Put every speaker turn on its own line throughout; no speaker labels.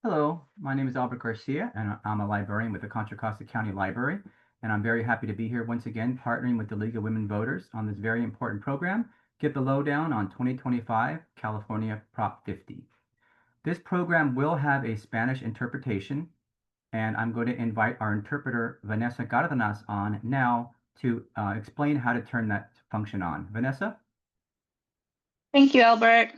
Hello, my name is Albert Garcia, and I'm a librarian with the Contra Costa County Library, and I'm very happy to be here once again partnering with the League of Women Voters on this very important program, Get the Lowdown on 2025 California Prop 50. This program will have a Spanish interpretation, and I'm going to invite our interpreter, Vanessa Cardenas, on now to explain how to turn that function on. Vanessa?
Thank you, Albert.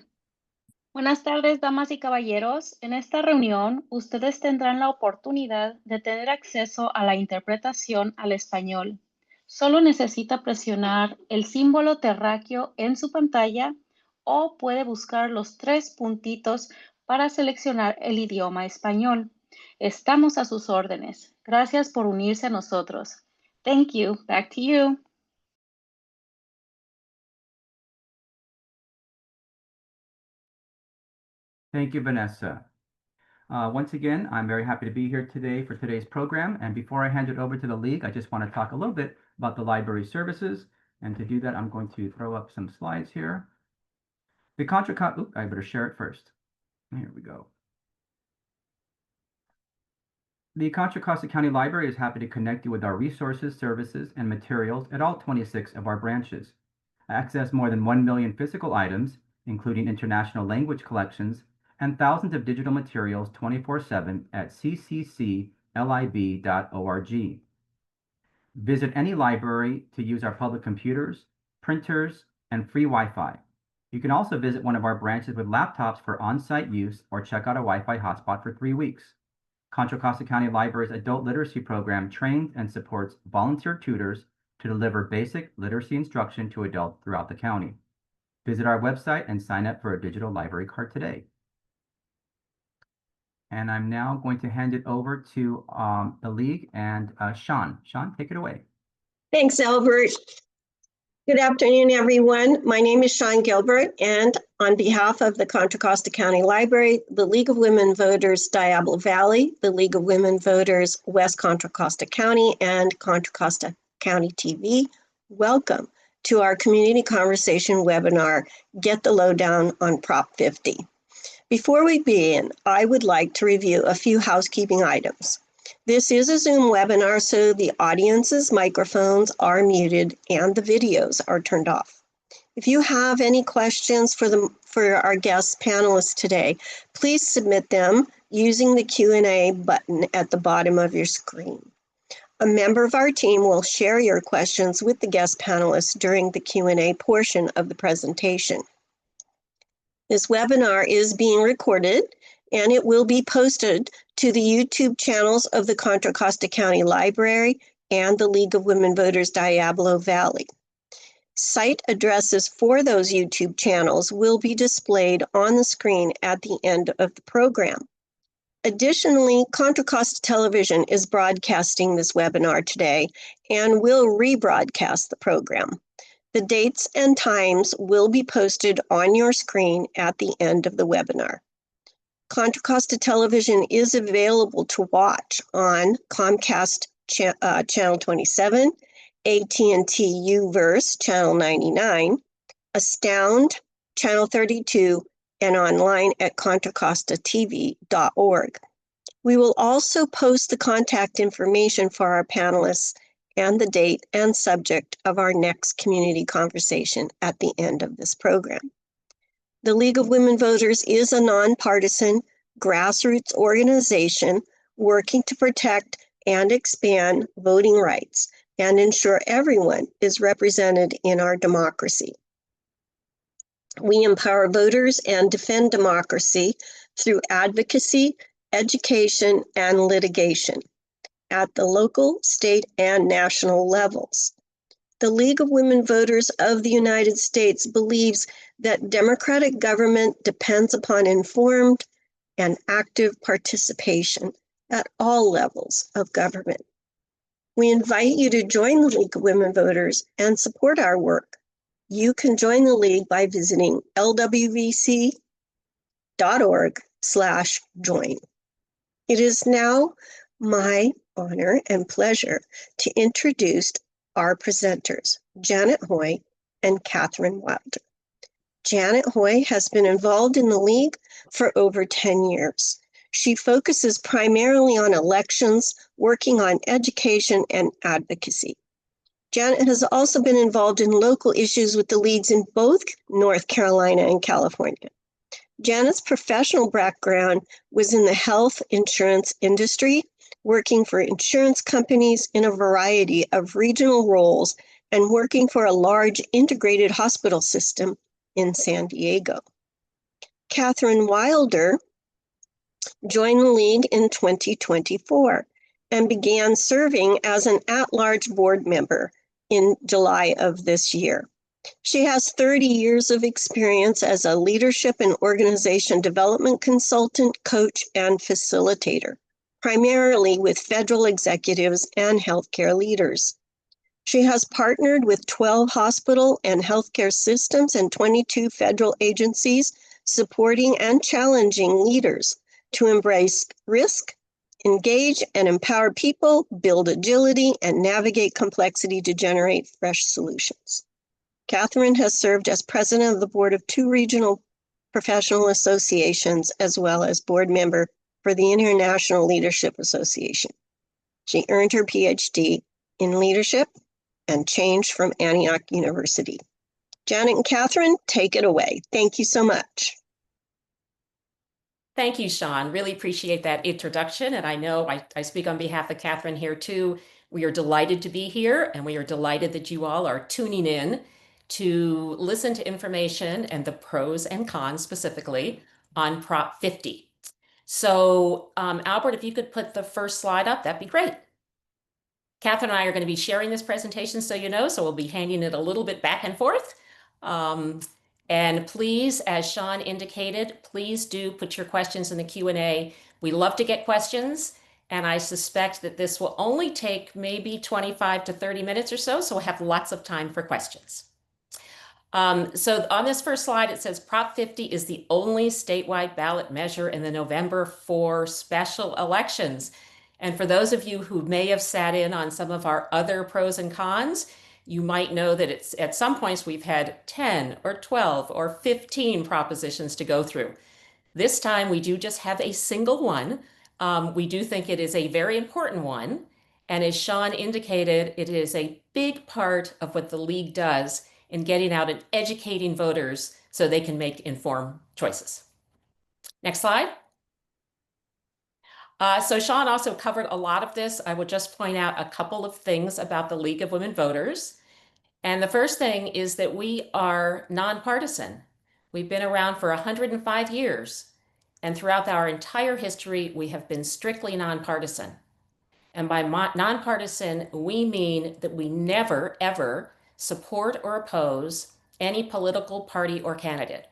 Buenas tardes, damas y caballeros. En esta reunión, ustedes tendrán la oportunidad de tener acceso a la interpretación al español. Solo necesita presionar el símbolo terráqueo en su pantalla o puede buscar los 3 puntitos para seleccionar el idioma español. Estamos a sus órdenes. Gracias por unirse a nosotros. Thank you. Back to you.
Thank you, Vanessa. Once again, I'm very happy to be here today for today's program. And before I hand it over to the League, I just want to talk a little bit about the library services. And to do that, I'm going to throw up some slides here. The Contra Costa, I better share it first. Here we go. The Contra Costa County Library is happy to connect you with our resources, services, and materials at all 26 of our branches. Access more than 1 million physical items, including international language collections, and thousands of digital materials 24/7 at ccclib.org. Visit any library to use our public computers, printers, and free Wi-Fi. You can also visit one of our branches with laptops for on-site use or check out a Wi-Fi hotspot for 3 weeks. Contra Costa County Library's adult literacy program trains and supports volunteer tutors to deliver basic literacy instruction to adults throughout the county. Visit our website and sign up for a digital library card today. And I'm now going to hand it over to the League and Sean. Sean, take it away.
Thanks, Albert. Good afternoon, everyone. My name is Sean Gilbert, and on behalf of the Contra Costa County Library, the League of Women Voters Diablo Valley, the League of Women Voters West Contra Costa County, and Contra Costa County TV, welcome to our community conversation webinar, Get the Lowdown on Prop 50. Before we begin, I would like to review a few housekeeping items. This is a Zoom webinar, so the audience's microphones are muted and the videos are turned off. If you have any questions for our guest panelists today, please submit them using the Q&A button at the bottom of your screen. A member of our team will share your questions with the guest panelists during the Q&A portion of the presentation. This webinar is being recorded and it will be posted to the YouTube channels of the Contra Costa County Library and the League of Women Voters Diablo Valley. Site addresses for those YouTube channels will be displayed on the screen at the end of the program. Additionally, Contra Costa Television is broadcasting this webinar today and will rebroadcast the program. The dates and times will be posted on your screen at the end of the webinar. Contra Costa Television is available to watch on Comcast Channel 27, AT&T UVerse Channel 99, Astound Channel 32, and online at contracostatv.org. We will also post the contact information for our panelists and the date and subject of our next community conversation at the end of this program. The League of Women Voters is a nonpartisan grassroots organization working to protect and expand voting rights and ensure everyone is represented in our democracy. We empower voters and defend democracy through advocacy, education, and litigation at the local, state, and national levels. The League of Women Voters of the United States believes that democratic government depends upon informed and active participation at all levels of government. We invite you to join the League of Women Voters and support our work. You can join the League by visiting lwvc.org/join. It is now my honor and pleasure to introduce our presenters, Janet Hoy and Kathryn Wilder. Janet Hoy has been involved in the League for over 10 years. She focuses primarily on elections, working on education and advocacy. Janet has also been involved in local issues with the leagues in both North Carolina and California. Janet's professional background was in the health insurance industry, working for insurance companies in a variety of regional roles and working for a large integrated hospital system in San Diego. Kathryn Wilder joined the league in 2024 and began serving as an at-large board member in July of this year. She has 30 years of experience as a leadership and organization development consultant, coach, and facilitator, primarily with federal executives and healthcare leaders. She has partnered with 12 hospital and healthcare systems and 22 federal agencies, supporting and challenging leaders to embrace risk, engage and empower people, build agility, and navigate complexity to generate fresh solutions. Kathryn has served as president of the board of 2 regional professional associations, as well as board member for the International Leadership Association. She earned her PhD in leadership and change from Antioch University. Janet and Kathryn, take it away. Thank you so much.
Thank you, Sean. Really appreciate that introduction. And I know I speak on behalf of Kathryn here too. We are delighted to be here, and we are delighted that you all are tuning in to listen to information and the pros and cons specifically on Prop 50. So Albert, if you could put the first slide up, that'd be great. Kathryn and I are going to be sharing this presentation, so you know, so we'll be handing it a little bit back and forth. And please, as Sean indicated, please do put your questions in the Q&A. We love to get questions, and I suspect that this will only take maybe 25 to 30 minutes or so, so we'll have lots of time for questions. So on this first slide, it says Prop 50 is the only statewide ballot measure in the November 4 special elections. And for those of you who may have sat in on some of our other pros and cons, you might know that it's at some points we've had 10 or 12 or 15 propositions to go through. This time we do just have a single one. We do think it is a very important one. And as Sean indicated, it is a big part of what the league does in getting out and educating voters so they can make informed choices. Next slide. So Sean also covered a lot of this. I would just point out a couple of things about the League of Women Voters. And the first thing is that we are nonpartisan. We've been around for 105 years. And throughout our entire history, we have been strictly nonpartisan. And by nonpartisan, we mean that we never, ever support or oppose any political party or candidate.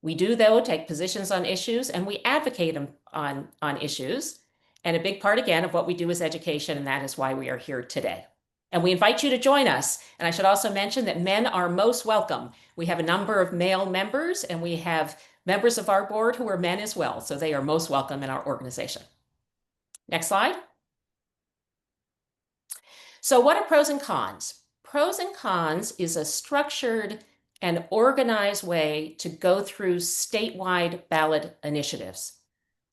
We do, though, take positions on issues, and we advocate them on issues. And a big part, again, of what we do is education, and that is why we are here today. And we invite you to join us. And I should also mention that men are most welcome. We have a number of male members, and we have members of our board who are men as well. So they are most welcome in our organization. Next slide. So what are pros and cons? Pros and cons is a structured and organized way to go through statewide ballot initiatives.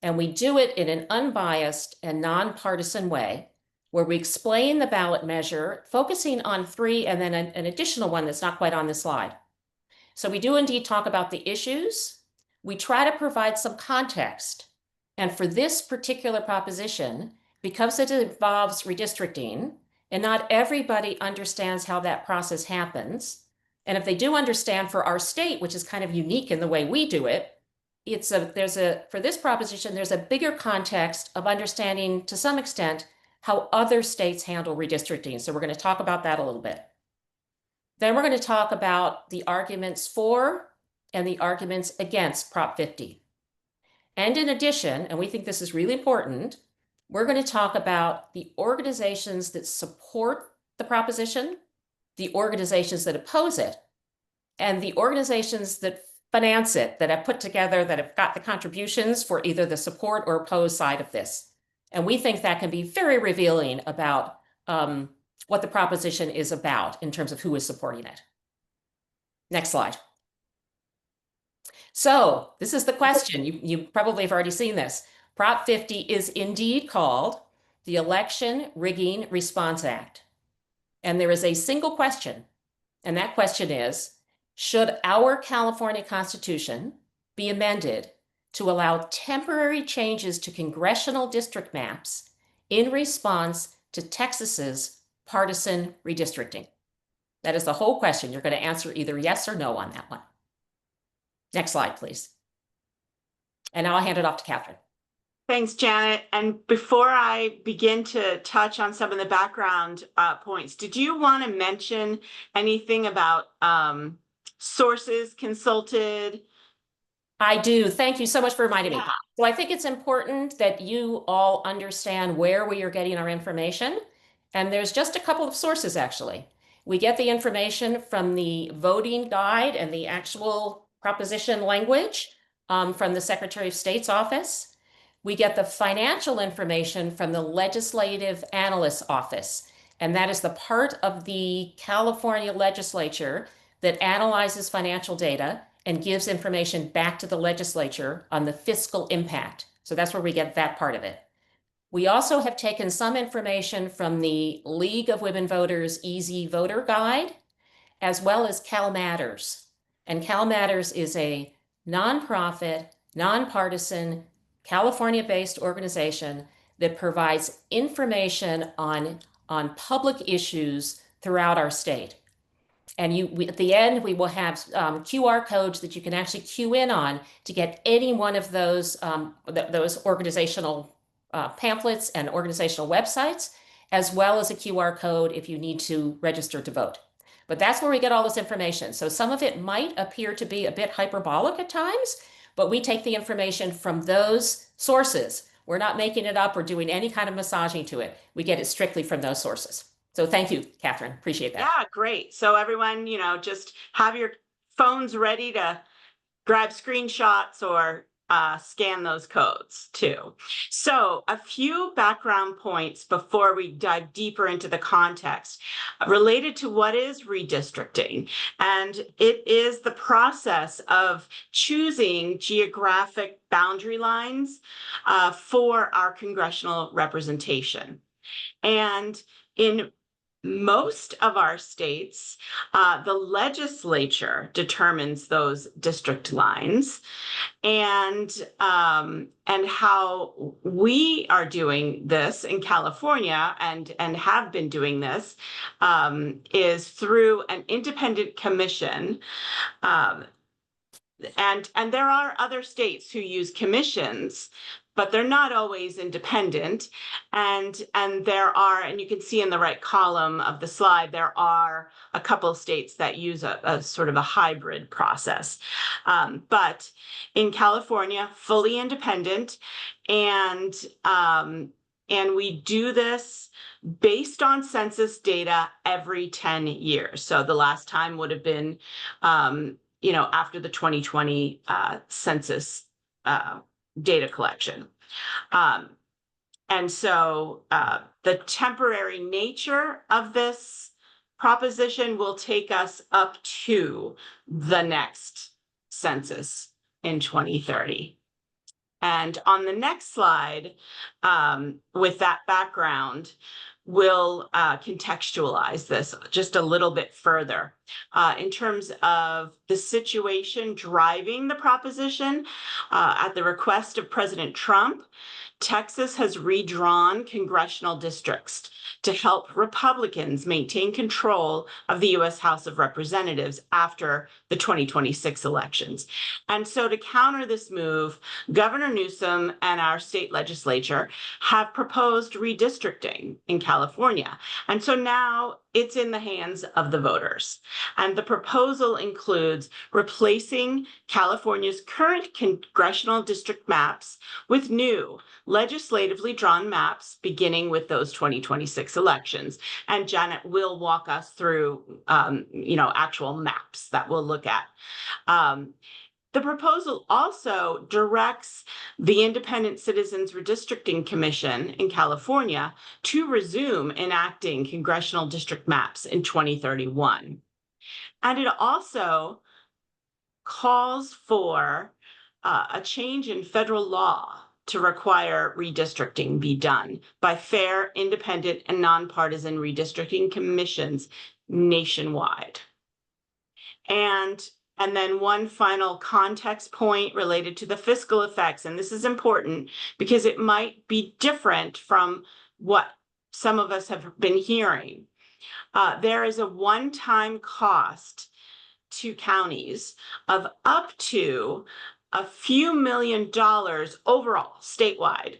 And we do it in an unbiased and nonpartisan way, where we explain the ballot measure, focusing on 3 and then an additional one that's not quite on this slide. So we do indeed talk about the issues. We try to provide some context. And for this particular proposition, because it involves redistricting, and not everybody understands how that process happens, and if they do understand for our state, which is kind of unique in the way we do it, for this proposition, there's a bigger context of understanding to some extent how other states handle redistricting. So we're going to talk about that a little bit. Then we're going to talk about the arguments for and the arguments against Prop 50. And in addition, and we think this is really important, we're going to talk about the organizations that support the proposition, the organizations that oppose it, and the organizations that finance it, that have put together, that have got the contributions for either the support or oppose side of this. And we think that can be very revealing about what the proposition is about in terms of who is supporting it. Next slide. So this is the question. You probably have already seen this. Prop 50 is indeed called the Election Rigging Response Act. And there is a single question, and that question is, should our California Constitution be amended to allow temporary changes to congressional district maps in response to Texas's partisan redistricting? That is the whole question. You're going to answer either yes or no on that one. Next slide, please. And now I'll hand it off to Kathryn.
Thanks, Janet. And before I begin to touch on some of the background points, did you want to mention anything about sources consulted?
I do. Thank you so much for reminding me.
Yeah.
So I think it's important that you all understand where we are getting our information. And there's just a couple of sources, actually. We get the information from the voting guide and the actual proposition language from the Secretary of State's office. We get the financial information from the Legislative Analyst's Office, and that is the part of the California legislature that analyzes financial data and gives information back to the legislature on the fiscal impact. So that's where we get that part of it. We also have taken some information from the League of Women Voters Easy Voter Guide, as well as Cal Matters. And Cal Matters is a nonprofit, nonpartisan, California-based organization that provides information on public issues throughout our state. And at the end, we will have QR codes that you can actually cue in on to get any one of those organizational pamphlets and organizational websites, as well as a QR code if you need to register to vote. But that's where we get all this information. So some of it might appear to be a bit hyperbolic at times, but we take the information from those sources. We're not making it up or doing any kind of massaging to it. We get it strictly from those sources. So thank you, Kathryn. Appreciate that.
Yeah, great. So everyone, just have your phones ready to grab screenshots or scan those codes too. So a few background points before we dive deeper into the context related to what is redistricting. And it is the process of choosing geographic boundary lines for our congressional representation. And in most of our states, the legislature determines those district lines, and how we are doing this in California and have been doing this is through an independent commission. And there are other states who use commissions, but they're not always independent. And you can see in the right column of the slide, there are a couple of states that use a sort of a hybrid process. But in California, fully independent, and we do this based on census data every 10 years. So the last time would have been after the 2020 census data collection. And so the temporary nature of this proposition will take us up to the next census in 2030. And on the next slide, with that background, we'll contextualize this just a little bit further in terms of the situation driving the proposition. At the request of President Trump, Texas has redrawn congressional districts to help Republicans maintain control of the U.S. House of Representatives after the 2026 elections. And so to counter this move, Governor Newsom and our state legislature have proposed redistricting in California. And so now it's in the hands of the voters. And the proposal includes replacing California's current congressional district maps with new legislatively drawn maps beginning with those 2026 elections. And Janet will walk us through, actual maps that we'll look at. The proposal also directs the Independent Citizens Redistricting Commission in California to resume enacting congressional district maps in 2031. And it also calls for a change in federal law to require redistricting be done by fair, independent, and nonpartisan redistricting commissions nationwide. And then one final context point related to the fiscal effects, and this is important because it might be different from what some of us have been hearing. There is a one-time cost to counties of up to a few $1 million overall statewide.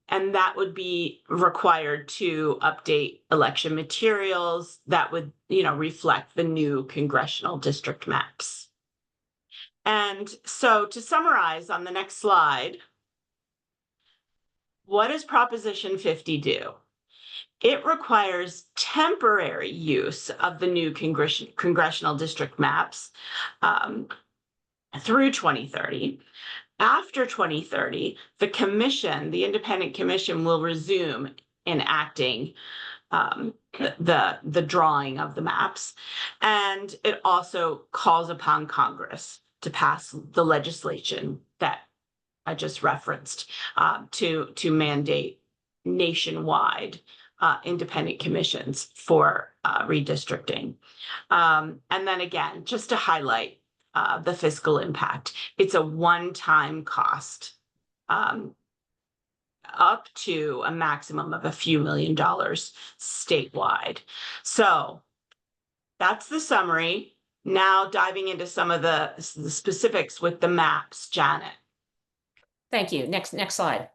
And that would be required to update election materials that would, reflect the new congressional district maps. And so to summarize on the next slide, what does Proposition 50 do? It requires temporary use of the new congressional district maps through 2030. After 2030, the independent commission will resume enacting the drawing of the maps. And it also calls upon Congress to pass the legislation that I just referenced to mandate nationwide independent commissions for redistricting. And then again, just to highlight the fiscal impact, it's a one-time cost up to a maximum of a few $1 million statewide. So that's the summary. Now diving into some of the specifics with the maps, Janet.
Thank you. Next slide.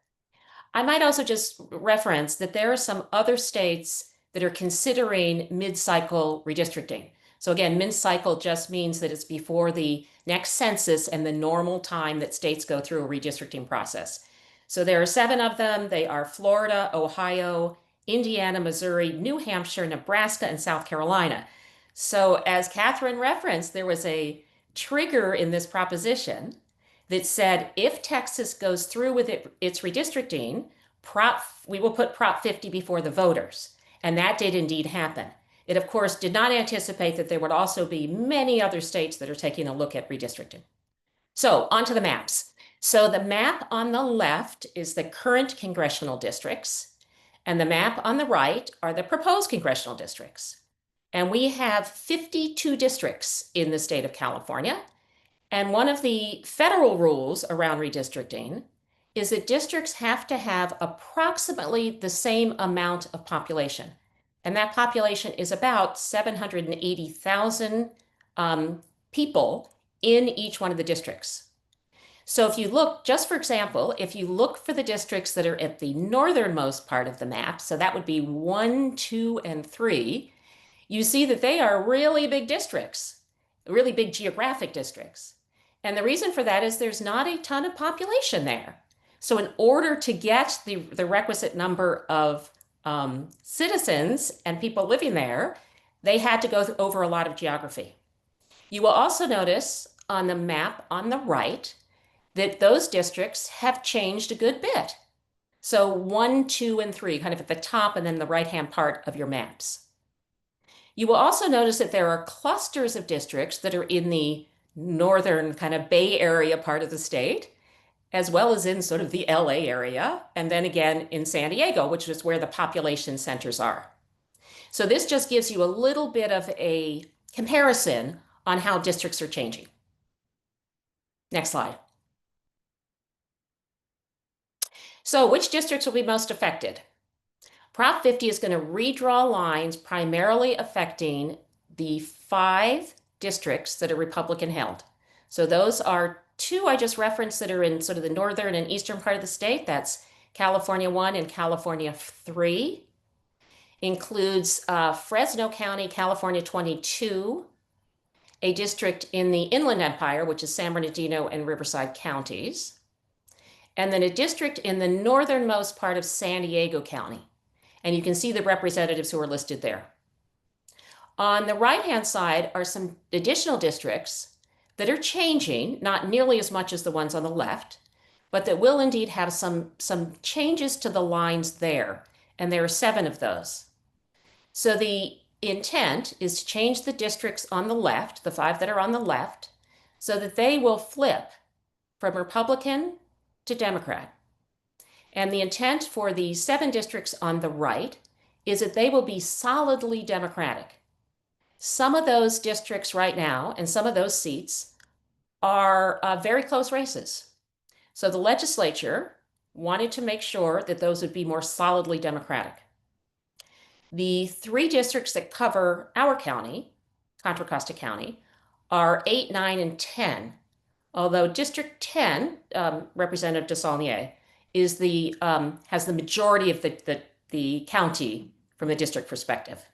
I might also just reference that there are some other states that are considering mid-cycle redistricting. So again, mid-cycle just means that it's before the next census and the normal time that states go through a redistricting process. So there are 7 of them. They are Florida, Ohio, Indiana, Missouri, New Hampshire, Nebraska, and South Carolina. So as Kathryn referenced, there was a trigger in this proposition that said if Texas goes through with its redistricting, we will put Prop 50 before the voters. And that did indeed happen. It, of course, did not anticipate that there would also be many other states that are taking a look at redistricting. So onto the maps. So the map on the left is the current congressional districts, and the map on the right are the proposed congressional districts. And we have 52 districts in the state of California. And one of the federal rules around redistricting is that districts have to have approximately the same amount of population. And that population is about 780,000 people in each one of the districts. So if you look, just for example, if you look for the districts that are at the northernmost part of the map, so that would be 1, 2, and 3, you see that they are really big districts, really big geographic districts. And the reason for that is there's not a ton of population there. So in order to get the requisite number of citizens and people living there, they had to go over a lot of geography. You will also notice on the map on the right that those districts have changed a good bit. So 1, 2, and 3, kind of at the top and then the right-hand part of your maps. You will also notice that there are clusters of districts that are in the northern kind of Bay Area part of the state, as well as in sort of the LA area, and then again in San Diego, which is where the population centers are. So this just gives you a little bit of a comparison on how districts are changing. Next slide. So which districts will be most affected? Prop 50 is going to redraw lines primarily affecting the 5 districts that are Republican held. So those are 2 I just referenced that are in sort of the northern and eastern part of the state. That's California 1 and California 3. Includes Fresno County, California 22, a district in the Inland Empire, which is San Bernardino and Riverside counties, and then a district in the northernmost part of San Diego County. And you can see the representatives who are listed there. On the right-hand side are some additional districts that are changing, not nearly as much as the ones on the left, but that will indeed have some changes to the lines there. And there are 7 of those. So the intent is to change the districts on the left, the 5 that are on the left, so that they will flip from Republican to Democrat. And the intent for the 7 districts on the right is that they will be solidly Democratic. Some of those districts right now and some of those seats are very close races. So the legislature wanted to make sure that those would be more solidly Democratic. The 3 districts that cover our county, Contra Costa County, are 8, 9, and 10. Although District 10, Representative DeSaulnier, is has the majority of the county from the district perspective.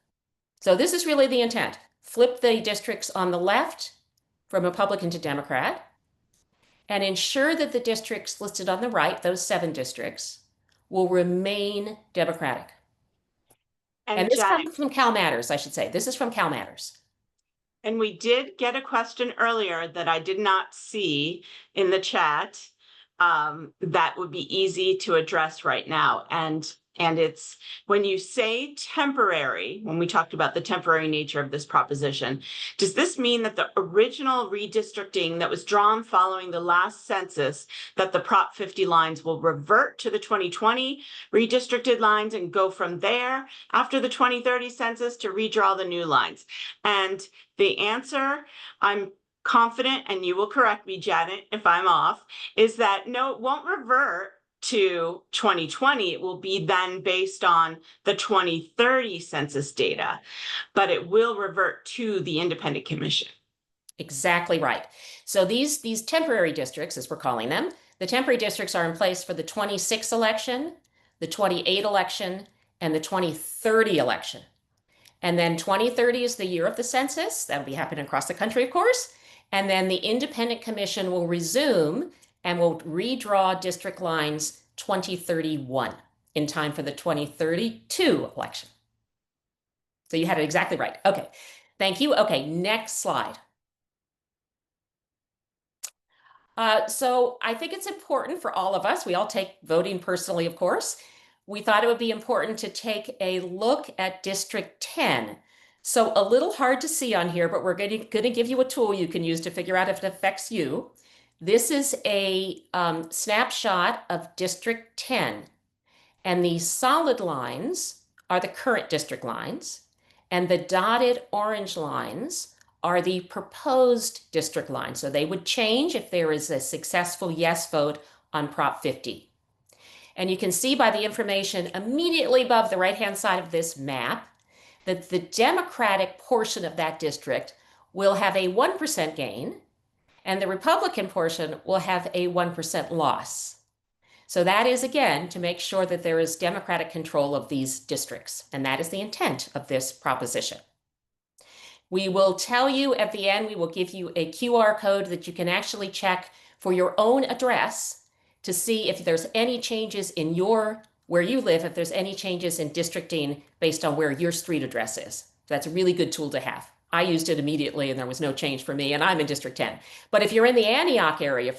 So this is really the intent. Flip the districts on the left from Republican to Democrat, and ensure that the districts listed on the right, those 7 districts, will remain Democratic. And this comes from Cal Matters, I should say. This is from Cal Matters.
And we did get a question earlier that I did not see in the chat that would be easy to address right now. And it's when you say temporary, when we talked about the temporary nature of this proposition, does this mean that the original redistricting that was drawn following the last census, that the Prop 50 lines will revert to the 2020 redistricted lines and go from there after the 2030 census to redraw the new lines? And the answer, I'm confident, and you will correct me, Janet, if I'm off, is that no, it won't revert to 2020. It will be then based on the 2030 census data, but it will revert to the independent commission.
Exactly right. So these temporary districts, as we're calling them, the temporary districts are in place for the 26 election, the 28 election, and the 2030 election. And then 2030 is the year of the census. That'll be happening across the country, of course. And then the independent commission will resume and will redraw district lines 2031 in time for the 2032 election. So you had it exactly right. Okay, thank you. Okay, next slide. So I think it's important for all of us. We all take voting personally, of course. We thought it would be important to take a look at District 10. So a little hard to see on here, but we're going to give you a tool you can use to figure out if it affects you. This is a snapshot of District 10, and the solid lines are the current district lines, and the dotted orange lines are the proposed district lines. So they would change if there is a successful yes vote on Prop 50. And you can see by the information immediately above the right-hand side of this map that the Democratic portion of that district will have a 1% gain, and the Republican portion will have a 1% loss. So that is, again, to make sure that there is Democratic control of these districts, and that is the intent of this proposition. We will tell you at the end, we will give you a QR code that you can actually check for your own address to see if there's any changes in where you live, if there's any changes in districting based on where your street address is. That's a really good tool to have. I used it immediately and there was no change for me, and I'm in District 10. But if you're in the Antioch area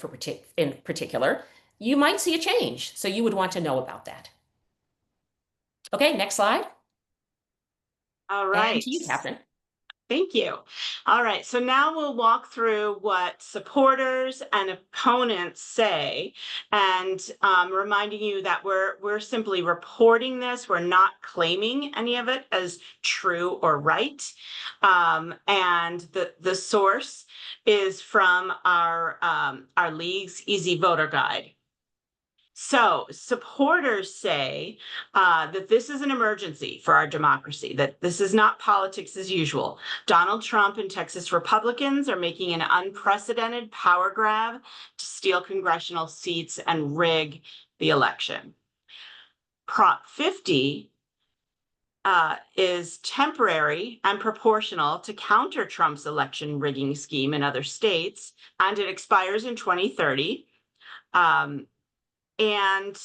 in particular, you might see a change. So you would want to know about that. Okay, next slide.
All right.
And to you, Kathryn.
Thank you. All right, so now we'll walk through what supporters and opponents say, and reminding you that we're simply reporting this. We're not claiming any of it as true or right. And the source is from our league's Easy Voter Guide. So supporters say that this is an emergency for our democracy, that this is not politics as usual. Donald Trump and Texas Republicans are making an unprecedented power grab to steal congressional seats and rig the election. Prop 50 is temporary and proportional to counter Trump's election rigging scheme in other states, and it expires in 2030. And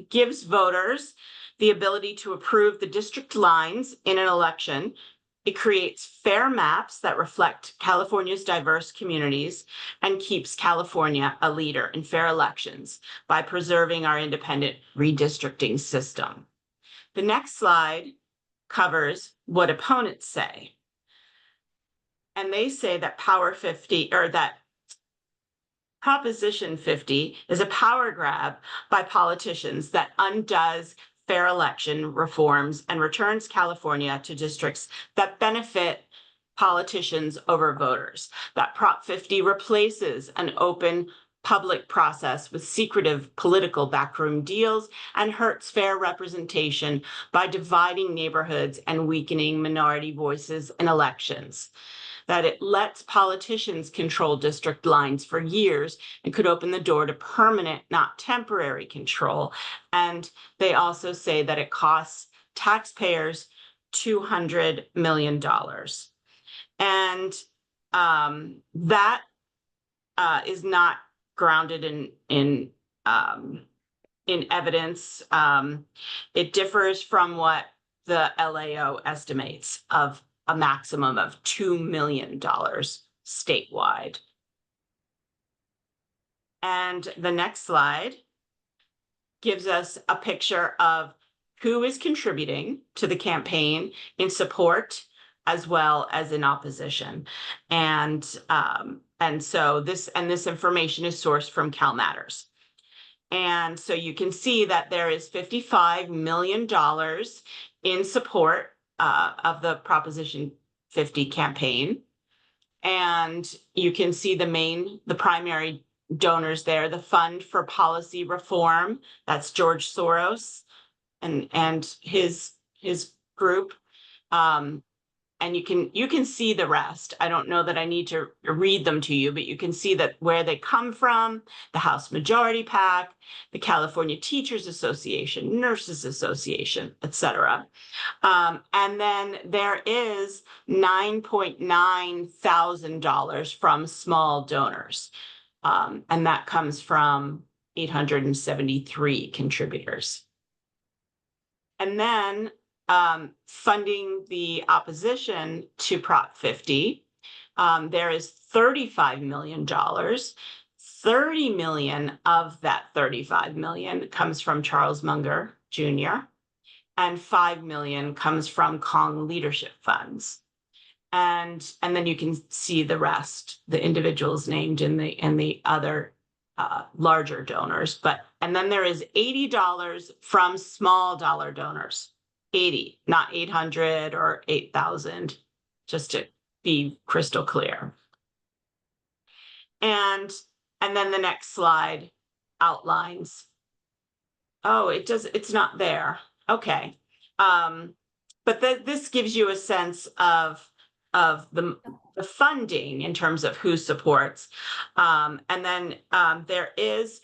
gives voters the ability to approve the district lines in an election. It creates fair maps that reflect California's diverse communities and keeps California a leader in fair elections by preserving our independent redistricting system. The next slide covers what opponents say. And they say that Power 50, or that Proposition 50 is a power grab by politicians that undoes fair election reforms and returns California to districts that benefit politicians over voters. That Prop 50 replaces an open public process with secretive political backroom deals and hurts fair representation by dividing neighborhoods and weakening minority voices in elections. That it lets politicians control district lines for years and could open the door to permanent, not temporary control. And they also say that it costs taxpayers $200 million. And that is not grounded in evidence. It differs from what the LAO estimates of a maximum of $2 million statewide. And the next slide gives us a picture of who is contributing to the campaign in support as well as in opposition. And so this information is sourced from CalMatters. And so you can see that there is $55 million in support of the Proposition 50 campaign. And you can see the primary donors there, the Fund for Policy Reform, that's George Soros and his group. And you can see the rest. I don't know that I need to read them to you, but you can see that where they come from: the House Majority PAC, the California Teachers Association, Nurses Association, etc. And then there is $9.9 thousand from small donors. And that comes from 873 contributors. And then funding the opposition to Prop 50, there is $35 million. 30 million of that 35 million comes from Charles Munger Jr., and 5 million comes from Kong leadership funds. And then you can see the rest, the individuals named in the other larger donors. And then there is $80 from small dollar donors. 80, not 800 or 8,000, just to be crystal clear. And then the next slide outlines. Oh, it's not there. Okay. But this gives you a sense of the funding in terms of who supports. And then there is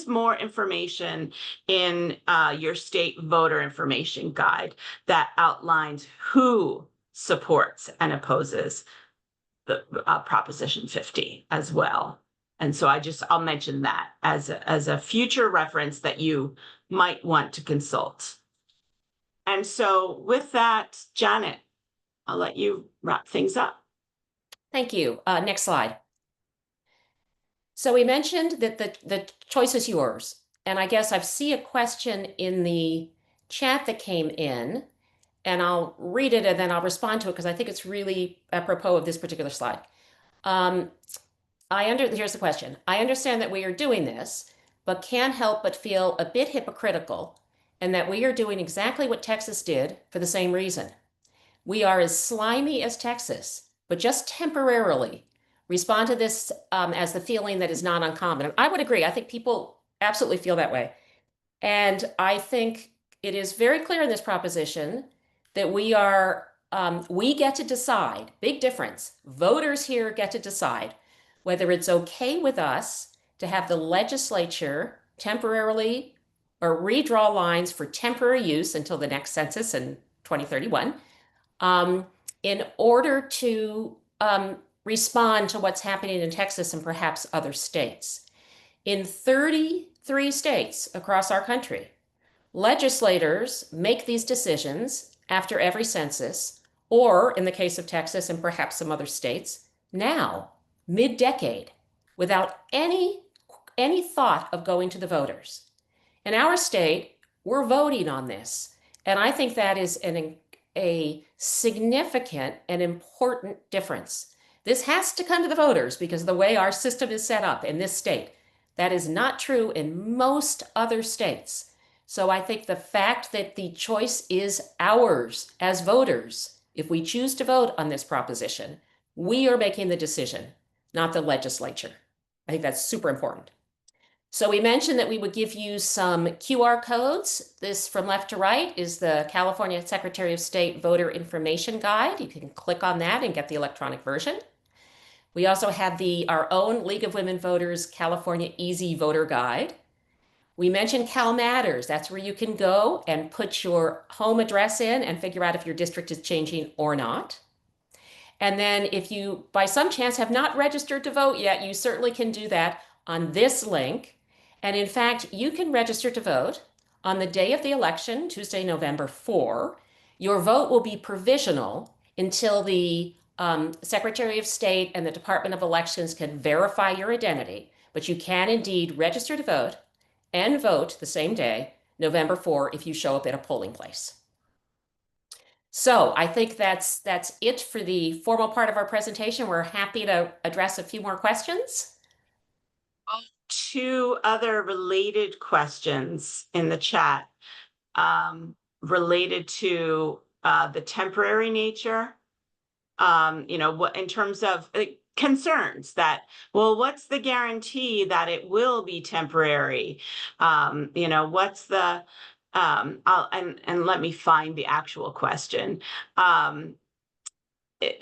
more information in your state voter information guide that outlines who supports and opposes the Proposition 50 as well. And so I'll mention that as a future reference that you might want to consult. And so with that, Janet, I'll let you wrap things up.
Thank you. Next slide. So we mentioned that the choice is yours. And I guess I see a question in the chat that came in, and I'll read it and then I'll respond to it because I think it's really apropos of this particular slide. Here's the question. I understand that we are doing this, but can't help but feel a bit hypocritical, and that we are doing exactly what Texas did for the same reason. We are as slimy as Texas, but just temporarily respond to this as the feeling that is not uncommon. And I would agree. I think people absolutely feel that way. And I think it is very clear in this proposition that we get to decide, big difference. Voters here get to decide whether it's okay with us to have the legislature temporarily or redraw lines for temporary use until the next census in 2031 in order to respond to what's happening in Texas and perhaps other states. In 33 states across our country, legislators make these decisions after every census, or in the case of Texas and perhaps some other states, now, mid-decade, without any thought of going to the voters. In our state, we're voting on this. And I think that is a significant and important difference, This has to come to the voters because of the way our system is set up in this state. That is not true in most other states. So I think the fact that the choice is ours as voters, if we choose to vote on this proposition, we are making the decision, not the legislature. I think that's super important. So we mentioned that we would give you some QR codes. This from left to right is the California Secretary of State Voter Information Guide. You can click on that and get the electronic version. We also have our own League of Women Voters California Easy Voter Guide. We mentioned Cal Matters. That's where you can go and put your home address in and figure out if your district is changing or not. And then if you, by some chance, have not registered to vote yet, you certainly can do that on this link. And in fact, you can register to vote on the day of the election, Tuesday, November 4. Your vote will be provisional until the Secretary of State and the Department of Elections can verify your identity. But you can indeed register to vote and vote the same day, November 4, if you show up at a polling place. So I think that's it for the formal part of our presentation. We're happy to address a few more questions.
Two other related questions in the chat related to the temporary nature. What in terms of concerns that, well, what's the guarantee that it will be temporary? What's the and let me find the actual question.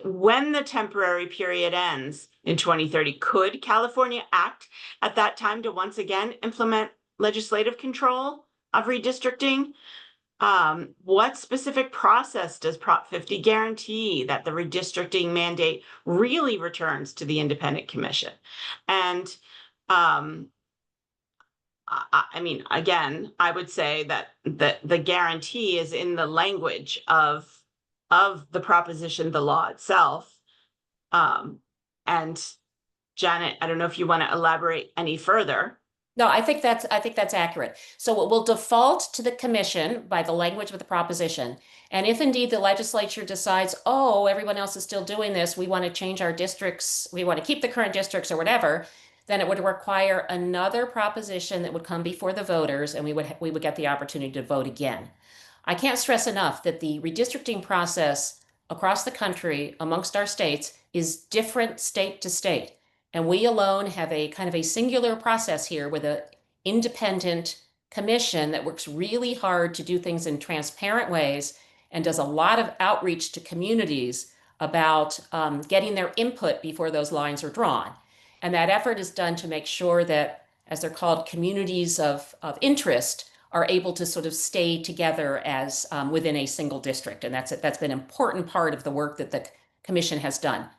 When the temporary period ends in 2030, could California act at that time to once again implement legislative control of redistricting? What specific process does Prop 50 guarantee that the redistricting mandate really returns to the independent commission? And I mean, again, I would say that the guarantee is in the language of the proposition, the law itself. And Janet, I don't know if you want to elaborate any further.
No, I think that's accurate. So it will default to the commission by the language of the proposition. And if indeed the legislature decides, oh, everyone else is still doing this, we want to change our districts, we want to keep the current districts or whatever, then it would require another proposition that would come before the voters, and we would get the opportunity to vote again. I can't stress enough that the redistricting process across the country amongst our states is different state to state. And we alone have a kind of a singular process here with an independent commission that works really hard to do things in transparent ways and does a lot of outreach to communities about getting their input before those lines are drawn. And that effort is done to make sure that, as they're called, communities of interest are able to sort of stay together as within a single district. And that's been an important part of the work that the commission has done.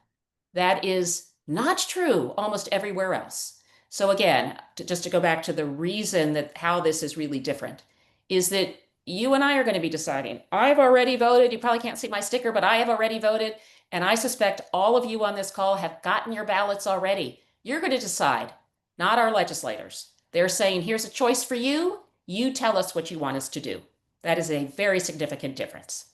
That is not true almost everywhere else. So again, just to go back to the reason that how this is really different is that you and I are going to be deciding. I've already voted. You probably can't see my sticker, but I have already voted. And I suspect all of you on this call have gotten your ballots already. You're going to decide, not our legislators. They're saying, here's a choice for you. You tell us what you want us to do. That is a very significant difference.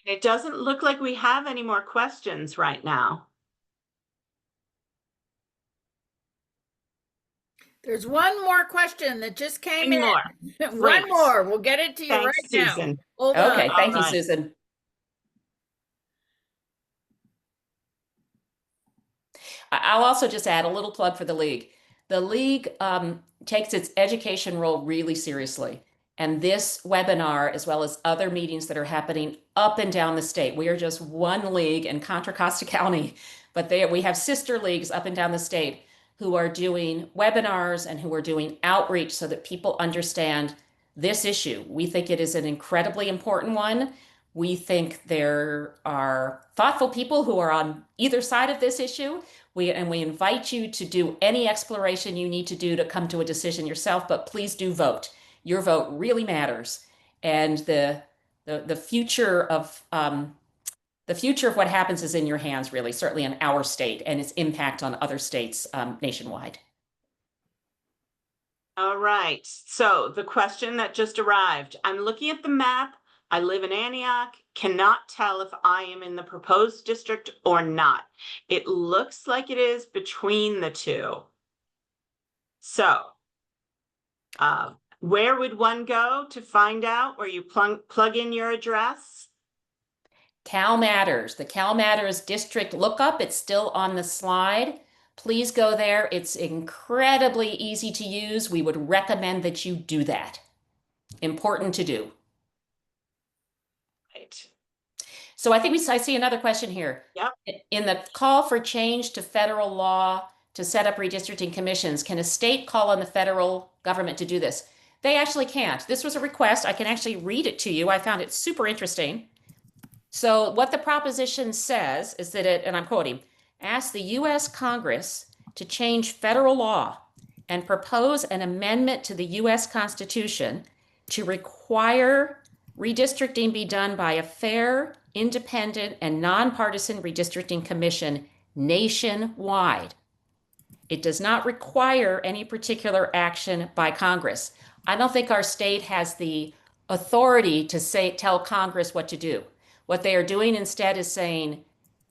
It doesn't look like we have any more questions right now.
There's one more question that just came in.
More.
One more. We'll get it to you
Thanks,
right
Susan.
now. Hold on.
Okay, thank you,
All right.
Susan. I'll also just add a little plug for the League. The League takes its education role really seriously. And this webinar, as well as other meetings that are happening up and down the state, we are just one league in Contra Costa County, but we have sister leagues up and down the state who are doing webinars and who are doing outreach so that people understand this issue. We think it is an incredibly important one. We think there are thoughtful people who are on either side of this issue. We invite you to do any exploration you need to do to come to a decision yourself, but please do vote. Your vote really matters, and the future of what happens is in your hands, really, certainly in our state and its impact on other states nationwide.
All right. So the question that just arrived, I'm looking at the map I live in Antioch, cannot tell if I am in the proposed district or not. It looks like it is between the two. So, where would one go to find out where you plug in your address?
Cal Matters, the Cal Matters district lookup, it's still on the slide. Please go there. It's incredibly easy to use. We would recommend that you do that. Important to do.
Right.
So I think I see another question here.
Yep.
In the call for change to federal law to set up redistricting commissions, can a state call on the federal government to do this? They actually can't. This was a request. I can actually read it to you. I found it super interesting. So what the proposition says is that it, and I'm quoting, asks the U.S. Congress to change federal law and propose an amendment to the U.S. Constitution to require redistricting be done by a fair, independent, and nonpartisan redistricting commission nationwide. It does not require any particular action by Congress. I don't think our state has the authority to tell Congress what to do. What they are doing instead is saying,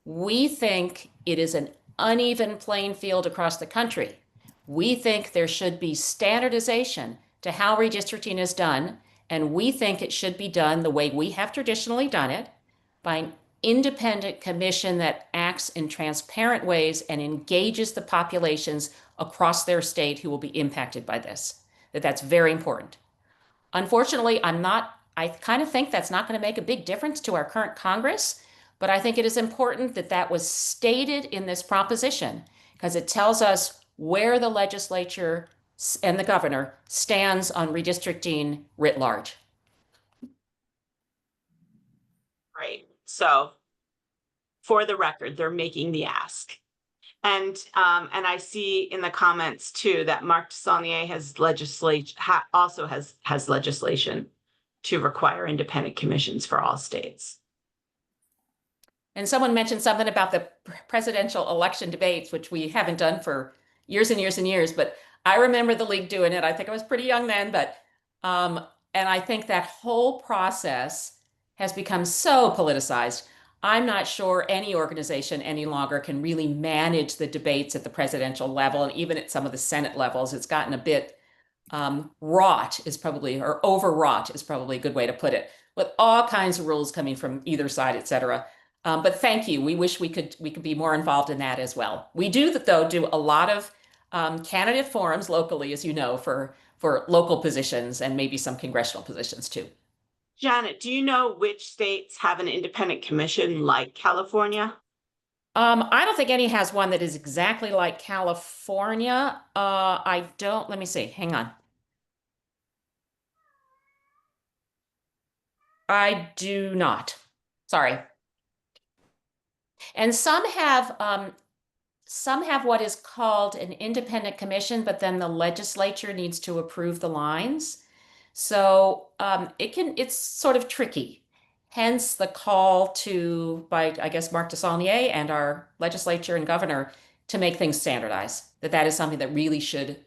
we think it is an uneven playing field across the country. We think there should be standardization to how redistricting is done, and we think it should be done the way we have traditionally done it, by an independent commission that acts in transparent ways and engages the populations across their state who will be impacted by this. That's very important. Unfortunately, I kind of think that's not going to make a big difference to our current Congress, but I think it is important that that was stated in this proposition because it tells us where the legislature and the governor stands on redistricting writ large.
Right. So for the record, they're making the ask. And I see in the comments too that Mark Saulnier has also has legislation to require independent commissions for all states.
And someone mentioned something about the presidential election debates, which we haven't done for years and years and years, but I remember the league doing it. I think I was pretty young then, but and I think that whole process has become so politicized. I'm not sure any organization any longer can really manage the debates at the presidential level, and even at some of the Senate levels, it's gotten a bit wrought is probably, or overwrought is probably a good way to put it, with all kinds of rules coming from either side, et cetera. But thank you. We wish we could be more involved in that as well. We do, though, do a lot of candidate forums locally, as you know, for local positions and maybe some congressional positions too.
Janet, do you know which states have an independent commission like California?
I don't think any has one that is exactly like California. I don't, let me see, hang on. I do not. Sorry. And some have what is called an independent commission, but then the legislature needs to approve the lines. So it's sort of tricky. Hence the call by, I guess, Mark Saulnier and our legislature and governor to make things standardized. That is something that really should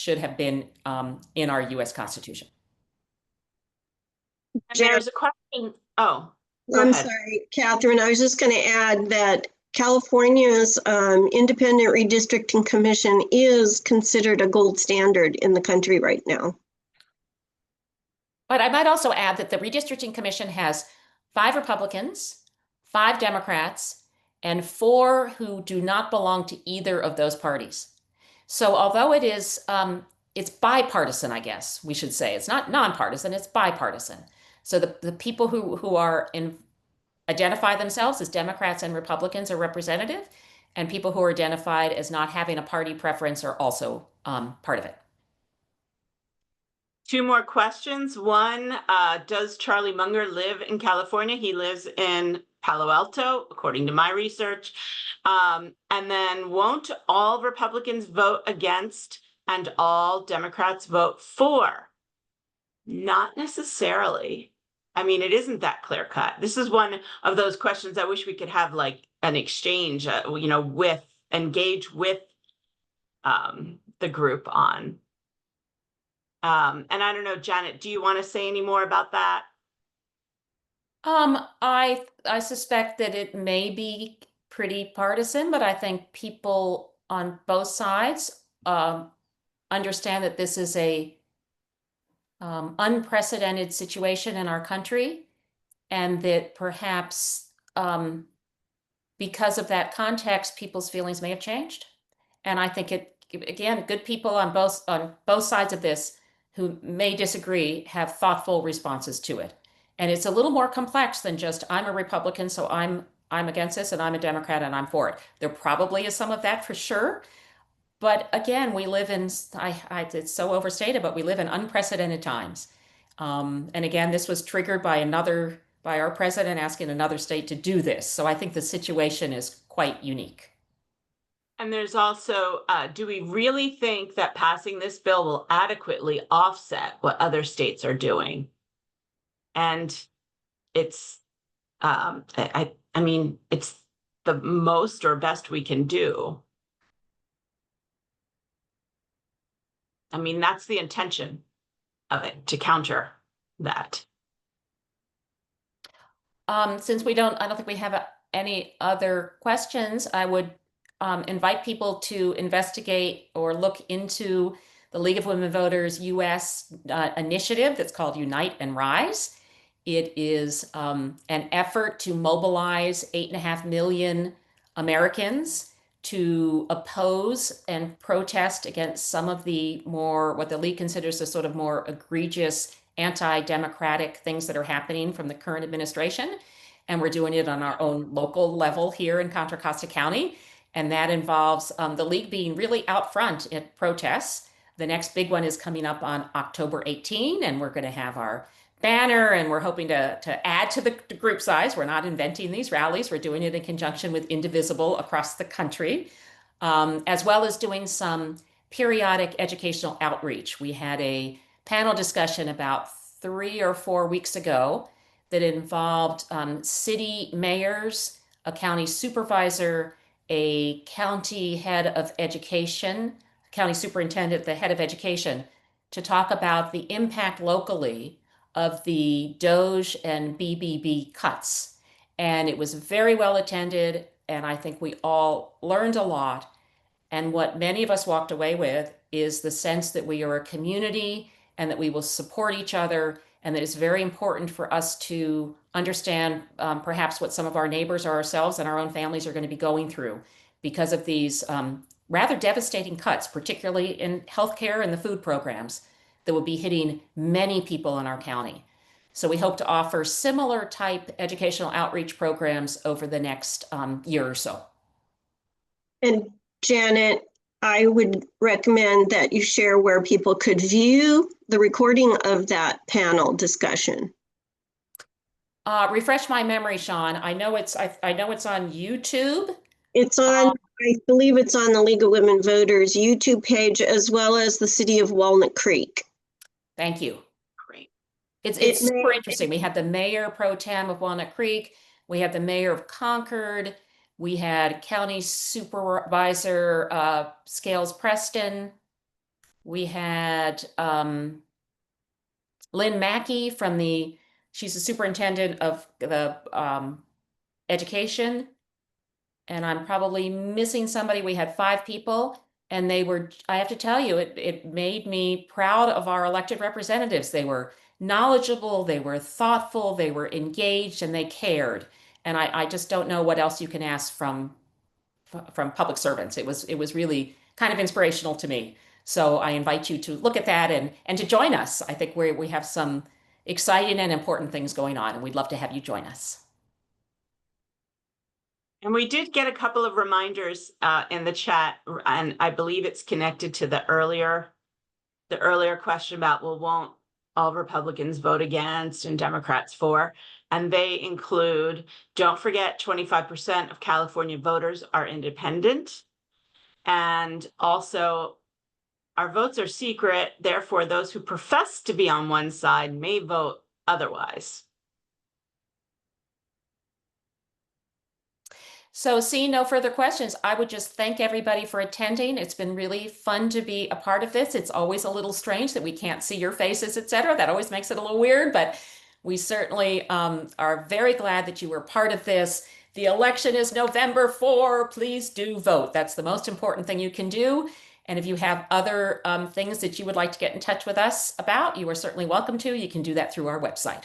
have been in our U.S. Constitution.
There's a question. Oh,
I'm sorry, Kathryn. I was just going to add that California's Independent Redistricting Commission is considered a gold standard in the country right now.
But I might also add that the Redistricting Commission has 5 Republicans, 5 Democrats, and 4 who do not belong to either of those parties. So although it is, it's bipartisan, I guess we should say. It's not nonpartisan, it's bipartisan. So the people who are identify themselves as Democrats and Republicans are representative, and people who are identified as not having a party preference are also part of it.
2 more questions. One, does Charlie Munger live in California? He lives in Palo Alto, according to my research. And then, won't all Republicans vote against and all Democrats vote for? Not necessarily. I mean, it isn't that clear cut. This is one of those questions I wish we could have like an exchange, engage with the group on. And I don't know, Janet, do you want to say any more about that?
I suspect that it may be pretty partisan, but I think people on both sides understand that this is a unprecedented situation in our country, and that perhaps because of that context, people's feelings may have changed. And I think again, good people on both sides of this who may disagree have thoughtful responses to it. And it's a little more complex than just I'm a Republican, so I'm against this, and I'm a Democrat and I'm for it. There probably is some of that for sure. But again, we live in, it's so overstated, but we live in unprecedented times. And again, this was triggered by our president asking another state to do this. So I think the situation is quite unique.
And there's also, do we really think that passing this bill will adequately offset what other states are doing? And it's, I mean, it's the most or best we can do. I mean, that's the intention of it, to counter that.
Since I don't think we have any other questions, I would invite people to investigate or look into the League of Women Voters US initiative that's called Unite and Rise. It is an effort to mobilize 8.5 million Americans to oppose and protest against some of the more, what the League considers the sort of more egregious anti-democratic things that are happening from the current administration. And we're doing it on our own local level here in Contra Costa County. And that involves the League being really out front at protests. The next big one is coming up on October 18, and we're going to have our banner, and we're hoping to add to the group size. We're not inventing these rallies. We're doing it in conjunction with Indivisible across the country, as well as doing some periodic educational outreach. We had a panel discussion about 3 or 4 weeks ago that involved city mayors, a county supervisor, a county head of education, county superintendent, the head of education, to talk about the impact locally of the DOGE and BBB cuts. And it was very well attended, and I think we all learned a lot. And what many of us walked away with is the sense that we are a community and that we will support each other, and that it's very important for us to understand perhaps what some of our neighbors or ourselves and our own families are going to be going through because of these rather devastating cuts, particularly in healthcare and the food programs that will be hitting many people in our county. So we hope to offer similar type educational outreach programs over the next year or so.
And Janet, I would recommend that you share where people could view the recording of that panel discussion.
Refresh my memory, Sean. I know it's on YouTube.
It's on, I believe it's on the League of Women Voters YouTube page, as well as the City of Walnut Creek.
Thank you.
Great.
It's super interesting. We had the mayor pro tem of Walnut Creek. We had the mayor of Concord. We had county supervisor Scales Preston. We had Lynn Mackey she's the superintendent of the education. And I'm probably missing somebody. We had 5 people, and I have to tell you, it made me proud of our elected representatives. They were knowledgeable, they were thoughtful, they were engaged, and they cared. And I just don't know what else you can ask from public servants. It was really kind of inspirational to me. So I invite you to look at that and to join us. I think we have some exciting and important things going on, and we'd love to have you join us.
And we did get a couple of reminders in the chat, and I believe it's connected to the earlier question about, well, won't all Republicans vote against and Democrats for? And they include, don't forget, 25% of California voters are independent. And also, our votes are secret. Therefore, those who profess to be on one side may vote otherwise.
So seeing no further questions, I would just thank everybody for attending. It's been really fun to be a part of this. It's always a little strange that we can't see your faces, etc. That always makes it a little weird, but We certainly are very glad that you were part of this. The election is November 4. Please do vote. That's the most important thing you can do. And if you have other things that you would like to get in touch with us about, you are certainly welcome to. You can do that through our website.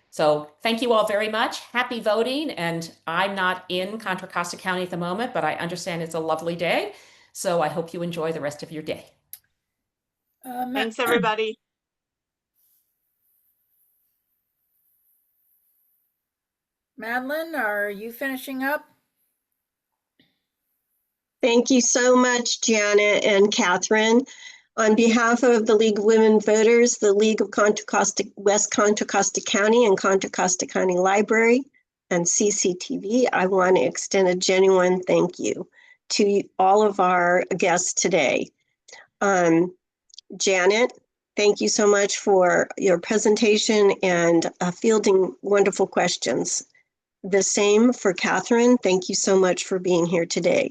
So thank you all very much. Happy voting. And I'm not in Contra Costa County at the moment, but I understand it's a lovely day. So I hope you enjoy the rest of your day.
Thanks, everybody.
Madeline, are you finishing up?
Thank you so much, Janet and Kathryn. On behalf of the League of Women Voters, the League of West Contra Costa County and Contra Costa County Library, and CCTV, I want to extend a genuine thank you to all of our guests today. Janet, thank you so much for your presentation and fielding wonderful questions. The same for Kathryn. Thank you so much for being here today.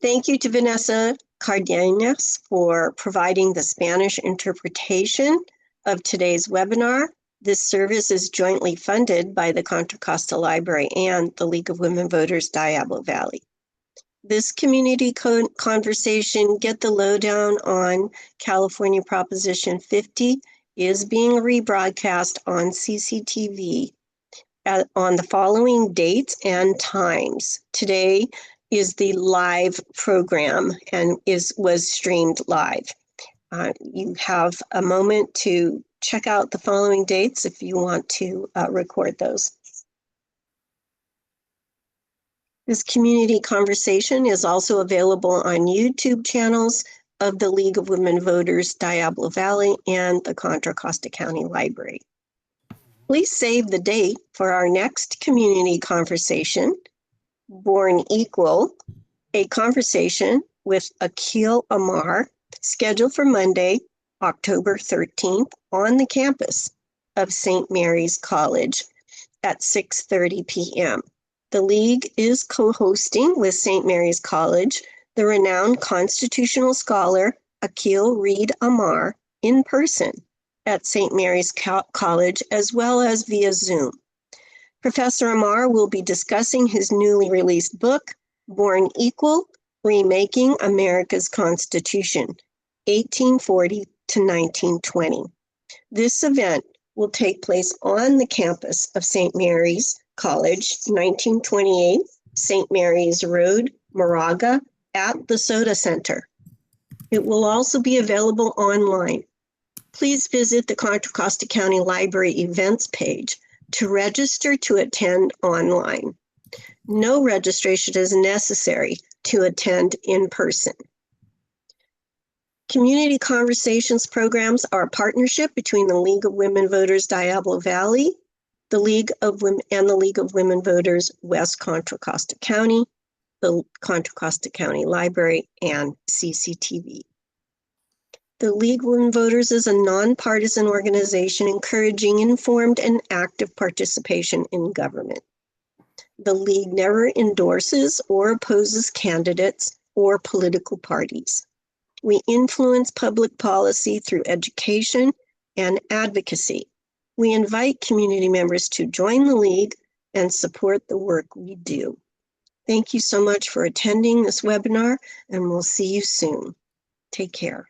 Thank you to Vanessa Cardenas for providing the Spanish interpretation of today's webinar. This service is jointly funded by the Contra Costa Library and the League of Women Voters Diablo Valley. This community conversation, Get the Lowdown on California Proposition 50, is being rebroadcast on CCTV on the following dates and times. Today is the live program and was streamed live. You have a moment to check out the following dates if you want to record those. This community conversation is also available on YouTube channels of the League of Women Voters Diablo Valley and the Contra Costa County Library. Please save the date for our next community conversation, Born Equal, a conversation with Akil Amar, scheduled for Monday, October 13th on the campus of St. Mary's College at 6:30 p.m. The League is co-hosting with St. Mary's College the renowned constitutional scholar Akil Reed Amar in person at St. Mary's College as well as via Zoom. Professor Amar will be discussing his newly released book, Born Equal, Remaking America's Constitution, 1840 to 1920. This event will take place on the campus of St. Mary's College, 1928, St. Mary's Road, Moraga, at the Soda Center. It will also be available online. Please visit the Contra Costa County Library events page to register to attend online. No registration is necessary to attend in person. Community Conversations programs are a partnership between the League of Women Voters Diablo Valley, the League of Women and the League of Women Voters West Contra Costa County, the Contra Costa County Library, and CCTV. The League of Women Voters is a nonpartisan organization encouraging informed and active participation in government. The League never endorses or opposes candidates or political parties. We influence public policy through education and advocacy. We invite community members to join the League and support the work we do. Thank you so much for attending this webinar, and we'll see you soon. Take care.